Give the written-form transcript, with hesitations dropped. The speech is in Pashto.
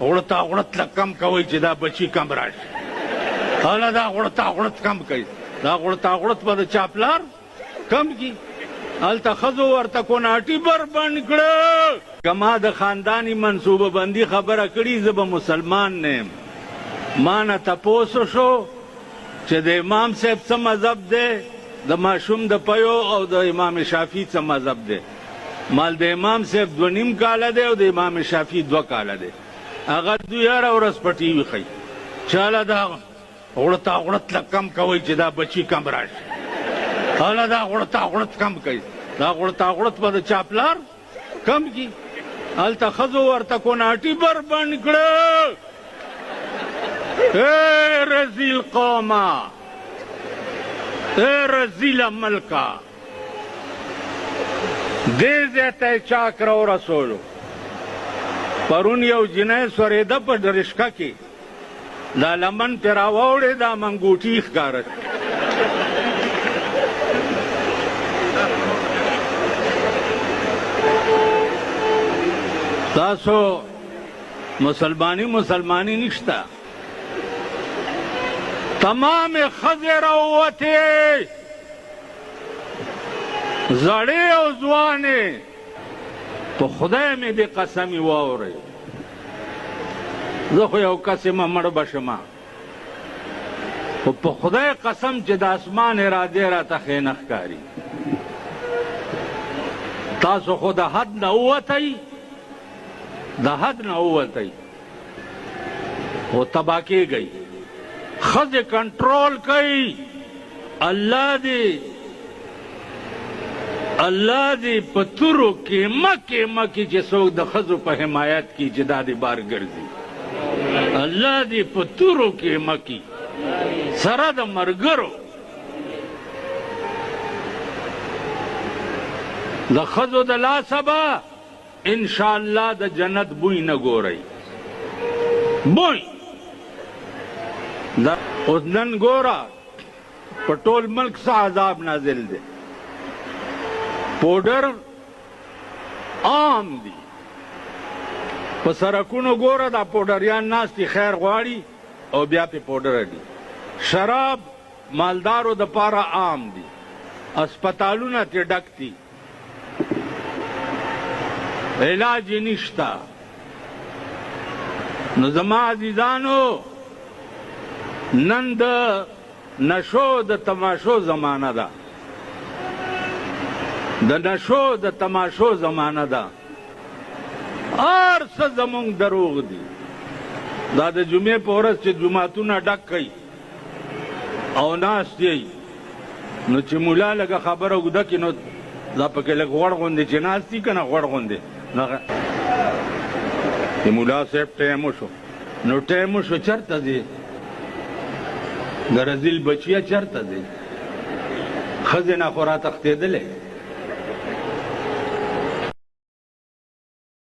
غړتا غړت له کم کوئ چې دا بچي کم راشي هله دا غړتا غړت کم کوي دا غړتا غړت به د چا پلار کم کی هلته ښځو ورته کوناټي بربند کړه که ما د خانداني منصوبه بندي خبره کړي زه به مسلمان نه یم ما نه تپوس شو چې د امام صاحب څه مذهب دی د ماشوم د پیو او د امام شافعي څه مذهب دی مال د امام صاحب 2.5 کاله دی او د امام شافعي 2 کاله دی هغه دوی هره ورځ په ټي وي ښیي چې هله دا غړتا غړت له کم کوئ چې دا بچي کم راشي هله دا غړتا غړت کم کوي دا غړتا غړت به د چا پلار کم کی هلته ښځو ورته کوناټي بربند کړه اے رزیل قوما اے رزیل ملکا دې ځای ته یې چاک راورسولو پرون یو جنۍ سورېده په درشکه کې دا لمن پرې راواوړې دا منګوټي ښکاره تاسو مسلمانی نشته تمام ښځې راووتې زړې او ځوانې په خدای مې دې قسمې واورئ زه خو یو کس یم مړ به شمه خو په خدای قسم چې د اسمان ارادې راته ښې نه ښکاري تاسو خو د حد نه ووتئ د حد نه ووتئ خو تباه کېږئ ښځې کنټرول کوي الله دې په تورو کیمه کې چې څوک د ښځو په حمایت کې چې دا دې بار ګرځي الله دې په تورو کیمه کې سره د ملګرو د ښځو د لاسه به انشاءالله د جنت بوی نه ګورئ بوی اوس نن ګوره په ټول ملک څه عذاب نازل دی پوډر عام دي په سړکونو ګوره دا پوډریان ناست دي خیر غواړي او بیا پې پوډر دي شراب مالدارو دپاره عام دي اسپتالونه ترې ډک دي علاج یې نشته نو زما عزیزانو نن د نشو د تماشو زمانه ده د نشو د تماشو زمانه ده هر څه زمونږ دروغ دي دا د جمعې په ورځ چې جوماتونه ډک کوي او ناست یی نو چې مولا لږه خبره اوږده کړي نو دا پکې لږ غوړ غوندې چې ناست دي که نه غوړ غوندې د مولا صاحب ټایم وشو نو ټایم وشو چېرته ځي د رزیل بچیه چېرته ځي ښځې نه خو راتښتېدلې